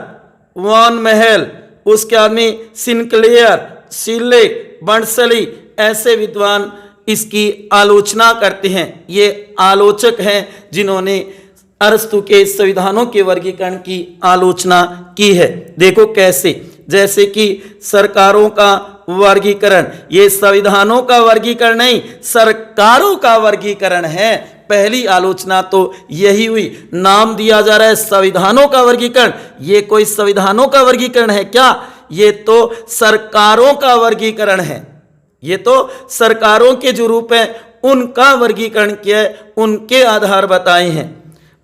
वॉन महल, उसके बाद में सिंक्लेयर, शिले, बर्नसली, ऐसे विद्वान इसकी आलोचना करते हैं। ये आलोचक हैं जिन्होंने अरस्तु के संविधानों के वर्गीकरण की आलोचना की है। देखो कैसे, जैसे कि सरकारों का वर्गीकरण, ये संविधानों का वर्गीकरण नहीं, सरकारों का वर्गीकरण है। पहली आलोचना तो यही हुई, नाम दिया जा रहा है संविधानों का वर्गीकरण। ये कोई संविधानों का वर्गीकरण है क्या? ये तो सरकारों का वर्गीकरण है। ये तो सरकारों के जो रूप हैं उनका वर्गीकरण किया है, उनके आधार बताए हैं।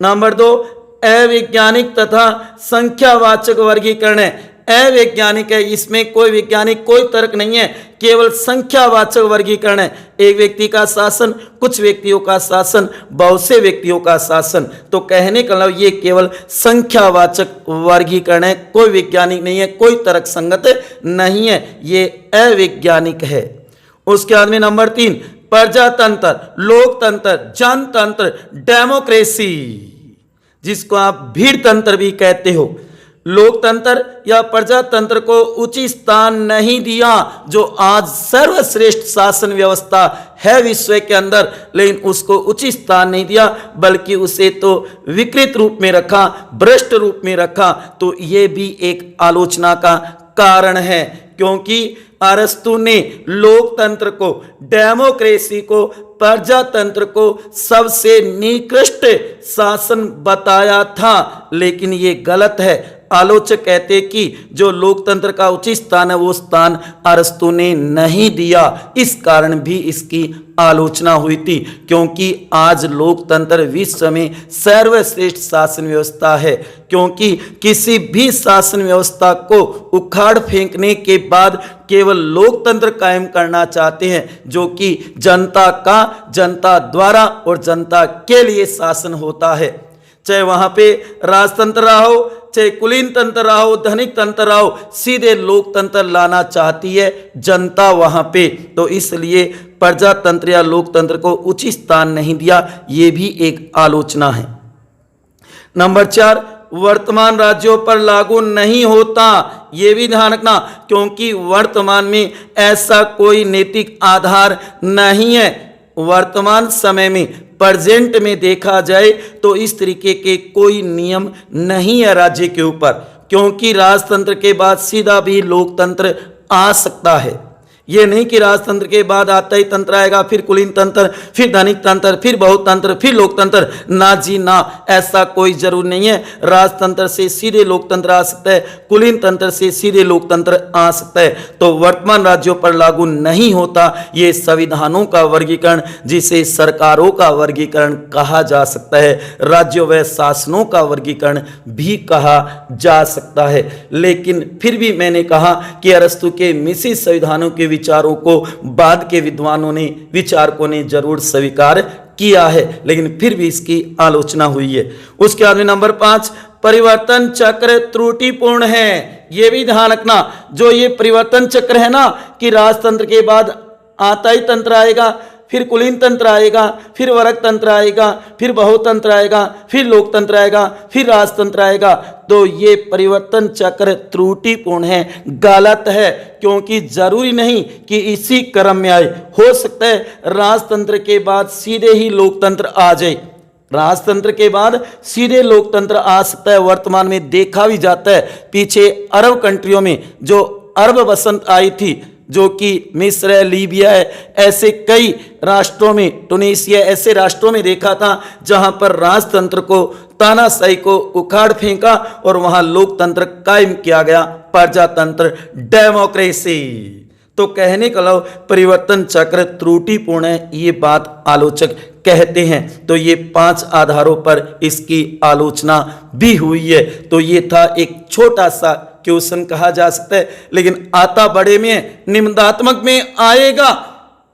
नंबर 2, अवैज्ञानिक तथा संख्यावाचक वर्गीकरण है। अवैज्ञानिक है, इसमें कोई वैज्ञानिक कोई तर्क नहीं है, केवल संख्यावाचक वर्गीकरण है। एक व्यक्ति का शासन, कुछ व्यक्तियों का शासन, बहुत से व्यक्तियों का शासन। तो कहने का मतलब ये केवल संख्यावाचक वर्गीकरण है, कोई वैज्ञानिक नहीं है, कोई तर्क संगत नहीं है, ये अवैज्ञानिक है। उसके बाद में नंबर 3, प्रजातंत्र, लोकतंत्र, जनतंत्र, डेमोक्रेसी, जिसको आप भीड़ तंत्र भी कहते हो। लोकतंत्र या प्रजातंत्र को उचित स्थान नहीं दिया, जो आज सर्वश्रेष्ठ शासन व्यवस्था है विश्व के अंदर, लेकिन उसको उचित स्थान नहीं दिया, बल्कि उसे तो विकृत रूप में रखा, भ्रष्ट रूप में रखा। तो ये भी एक आलोचना का कारण है, क्योंकि अरस्तु ने लोकतंत्र को, डेमोक्रेसी को, प्रजातंत्र को सबसे निकृष्ट शासन बताया था, लेकिन ये गलत है। आलोचक कहते कि जो लोकतंत्र का उचित स्थान है वो स्थान अरस्तु ने नहीं दिया, इस कारण भी इसकी आलोचना हुई थी, क्योंकि आज लोकतंत्र विश्व में सर्वश्रेष्ठ शासन व्यवस्था है। क्योंकि किसी भी शासन व्यवस्था को उखाड़ फेंकने के बाद केवल लोकतंत्र कायम करना चाहते हैं, जो कि जनता का, जनता द्वारा और जनता के लिए शासन होता है। चाहे वहां पे राजतंत्र रहा हो, चाहे कुलीन तंत्र रहा हो, धनिक तंत्र रहा हो, सीधे लोकतंत्र लाना चाहती है जनता वहां पे। तो इसलिए प्रजातंत्र या लोकतंत्र को उचित स्थान नहीं दिया, ये भी एक आलोचना है। नंबर 4, वर्तमान राज्यों पर लागू नहीं होता, ये भी ध्यान रखना, क्योंकि वर्तमान में ऐसा कोई नैतिक आधार नहीं है। वर्तमान समय में, प्रेजेंट में देखा जाए तो इस तरीके के कोई नियम नहीं है राज्य के ऊपर, क्योंकि राजतंत्र के बाद सीधा भी लोकतंत्र आ सकता है। ये नहीं कि राजतंत्र के बाद आता ही तंत्र आएगा, फिर कुलीन तंत्र, फिर धनिक तंत्र, फिर बहुतंत्र, फिर लोकतंत्र। ना जी ना, ऐसा कोई जरूर नहीं है। राजतंत्र से सीधे लोकतंत्र आ सकता है, कुलीन तंत्र से सीधे लोकतंत्र आ सकता है। तो वर्तमान राज्यों पर लागू नहीं होता ये संविधानों का वर्गीकरण, जिसे सरकारों का वर्गीकरण कहा जा सकता है, राज्यों व शासनों का वर्गीकरण भी कहा जा सकता है। लेकिन फिर भी मैंने कहा कि अरस्तु के मिश्रित संविधानों के विचारों को बाद के विद्वानों ने, विचारकों ने जरूर स्वीकार किया है, लेकिन फिर भी इसकी आलोचना हुई है। उसके बाद में नंबर 5, परिवर्तन चक्र त्रुटिपूर्ण है। यह भी ध्यान रखना, जो ये परिवर्तन चक्र है ना, कि राजतंत्र के बाद आता ही तंत्र आएगा, फिर कुलीन तंत्र आएगा, फिर वर्ग तंत्र आएगा, फिर बहुतंत्र आएगा, फिर लोकतंत्र आएगा, फिर राजतंत्र आएगा। तो ये परिवर्तन चक्र त्रुटिपूर्ण है, गलत है, क्योंकि जरूरी नहीं कि इसी क्रम में आए। हो सकता है राजतंत्र के बाद सीधे ही लोकतंत्र आ जाए, राजतंत्र के बाद सीधे लोकतंत्र आ सकता है। वर्तमान में देखा भी जाता है, पीछे अरब कंट्रियों में जो अरब बसंत आई थी, जो कि मिस्र है, लीबिया है, ऐसे कई राष्ट्रों में, टूनीसिया, ऐसे राष्ट्रों में देखा था जहां पर राजतंत्र को, तानाशाही को उखाड़ फेंका और वहां लोकतंत्र कायम किया गया, प्रजातंत्र, डेमोक्रेसी। तो कहने का मतलब परिवर्तन चक्र त्रुटिपूर्ण है, ये बात आलोचक कहते हैं। तो ये 5 आधारों पर इसकी आलोचना भी हुई है। तो ये था एक छोटा सा क्वेश्चन कहा जा सकता है, लेकिन आता बड़े में, निबंधात्मक में आएगा।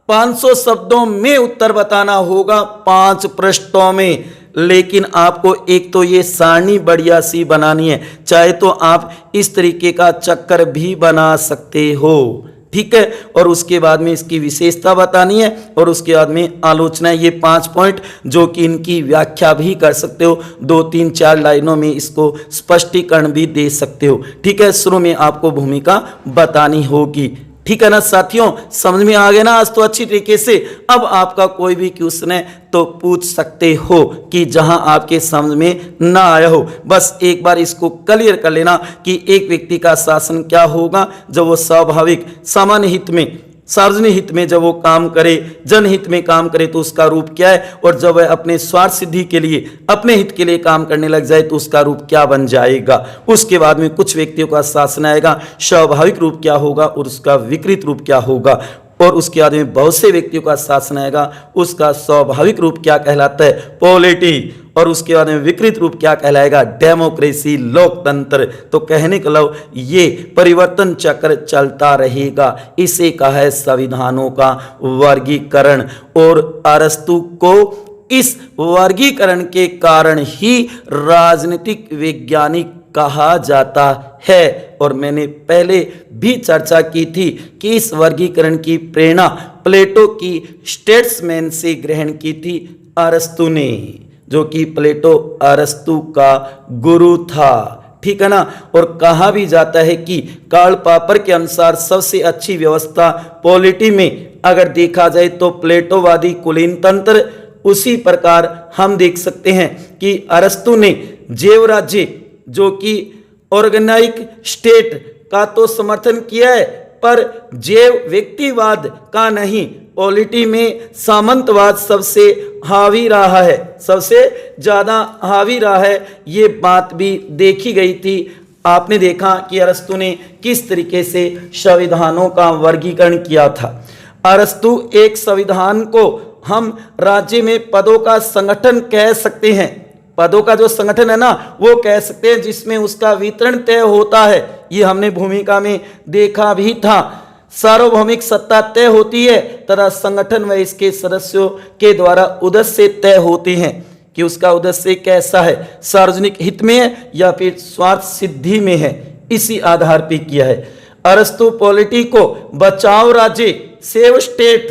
500 शब्दों में उत्तर बताना होगा, 5 पृष्ठों में, लेकिन आपको एक तो ये सारणी बढ़िया सी बनानी है, चाहे तो आप इस तरीके का चक्कर भी बना सकते हो, ठीक है। और उसके बाद में इसकी विशेषता बतानी है और उसके बाद में आलोचना, ये 5 पॉइंट जो कि इनकी व्याख्या भी कर सकते हो, 2, 3, 4 लाइनों में इसको स्पष्टीकरण भी दे सकते हो, ठीक है। शुरू में आपको भूमिका बतानी होगी, ठीक है ना साथियों। समझ में आ गया ना आज तो अच्छी तरीके से। अब आपका कोई भी क्वेश्चन है तो पूछ सकते हो कि जहां आपके समझ में ना आया हो, बस एक बार इसको क्लियर कर लेना कि एक व्यक्ति का शासन क्या होगा जब वो स्वाभाविक सामान्य हित में, सार्वजनिक हित में जब वो काम करे, जनहित में काम करे तो उसका रूप क्या है, और जब वह अपने स्वार्थ सिद्धि के लिए, अपने हित के लिए काम करने लग जाए तो उसका रूप क्या बन जाएगा। उसके बाद में कुछ व्यक्तियों का शासन आएगा, स्वाभाविक रूप क्या होगा और उसका विकृत रूप क्या होगा, और उसके बाद में बहुत से व्यक्तियों का शासन आएगा, उसका स्वाभाविक रूप क्या कहलाता है, पॉलिटी, और उसके बाद में विकृत रूप क्या कहलाएगा, डेमोक्रेसी, लोकतंत्र। तो कहने का मतलब ये परिवर्तन चक्र चलता रहेगा, इसे कहा है संविधानों का वर्गीकरण। और अरस्तु को इस वर्गीकरण के कारण ही राजनीतिक वैज्ञानिक कहा जाता है। और मैंने पहले भी चर्चा की थी कि इस वर्गीकरण की प्रेरणा प्लेटो की स्टेट्समैन से ग्रहण की थी अरस्तु ने, जो कि प्लेटो अरस्तु का गुरु था, ठीक है ना। और कहा भी जाता है कि कार्ल पॉपर के अनुसार सबसे अच्छी व्यवस्था पॉलिटी में अगर देखा जाए तो प्लेटोवादी कुलीन तंत्र। उसी प्रकार हम देख सकते हैं कि अरस्तु ने जैव राज्य जो कि ऑर्गेनाइक स्टेट का तो समर्थन किया है, पर जैव व्यक्तिवाद का नहीं। पॉलिटी में सामंतवाद सबसे हावी रहा है, सबसे ज्यादा हावी रहा है, ये बात भी देखी गई थी। आपने देखा कि अरस्तु ने किस तरीके से संविधानों का वर्गीकरण किया था। अरस्तु एक संविधान को हम राज्य में पदों का संगठन कह सकते हैं, पदों का जो संगठन है ना वो कह सकते हैं, जिसमें उसका वितरण तय होता है। ये हमने भूमिका में देखा भी था। सार्वभौमिक सत्ता तय होती है तथा संगठन व इसके सदस्यों के द्वारा उद्देश्य तय होते हैं कि उसका उद्देश्य कैसा है, सार्वजनिक हित में है या फिर स्वार्थ सिद्धि में है, इसी आधार पर किया है। अरस्तु पॉलिटी को बचाव राज्य, सेव स्टेट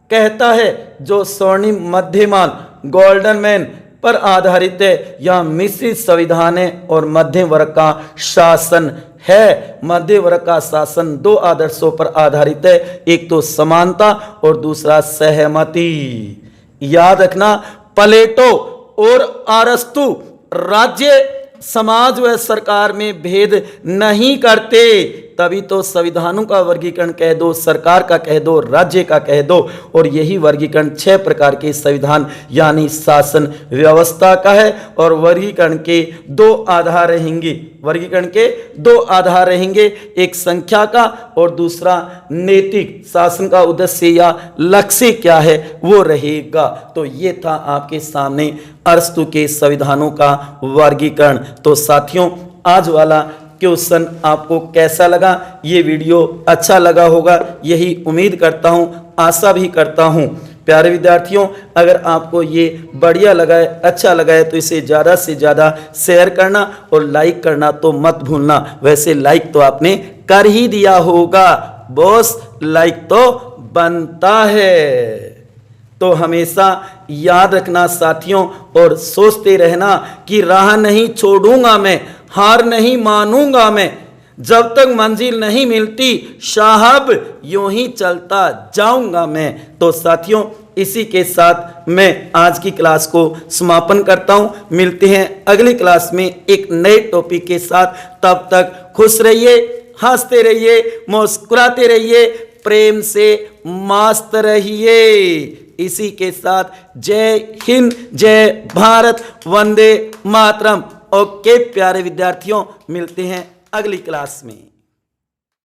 कहता है, जो स्वर्णिम मध्यमान, गोल्डन मैन पर आधारित है। यह मिश्रित संविधान है और मध्य वर्ग का शासन है। मध्य वर्ग का शासन 2 आदर्शों पर आधारित है, एक तो समानता और दूसरा सहमति। याद रखना, प्लेटो और अरस्तु राज्य, समाज व सरकार में भेद नहीं करते, तभी तो संविधानों का वर्गीकरण कह दो, सरकार का कह दो, राज्य का कह दो। और यही वर्गीकरण 6 प्रकार के संविधान यानी शासन व्यवस्था का है। और वर्गीकरण के 2 आधार रहेंगे, वर्गीकरण के 2 आधार रहेंगे, एक संख्या का और दूसरा नैतिक, शासन का उद्देश्य या लक्ष्य क्या है वो रहेगा। तो ये था आपके सामने अरस्तु के संविधानों का वर्गीकरण। तो साथियों, आज वाला क्वेश्चन आपको कैसा लगा, ये वीडियो अच्छा लगा होगा, यही उम्मीद करता हूँ, आशा भी करता हूँ। प्यारे विद्यार्थियों, अगर आपको ये बढ़िया लगा है, अच्छा लगा है, तो इसे ज़्यादा से ज़्यादा शेयर करना और लाइक करना तो मत भूलना। वैसे लाइक तो आपने कर ही दिया होगा बॉस, लाइक तो बनता है। तो हमेशा याद रखना साथियों, और सोचते रहना कि राह नहीं छोड़ूंगा मैं, हार नहीं मानूंगा मैं, जब तक मंजिल नहीं मिलती साहब यूं ही चलता जाऊंगा मैं। तो साथियों, इसी के साथ मैं आज की क्लास को समापन करता हूं। मिलते हैं अगली क्लास में एक नए टॉपिक के साथ। तब तक खुश रहिए, हंसते रहिए, मुस्कुराते रहिए, प्रेम से मस्त रहिए। इसी के साथ जय हिंद, जय भारत, वंदे मातरम। ओके प्यारे विद्यार्थियों, मिलते हैं अगली क्लास में।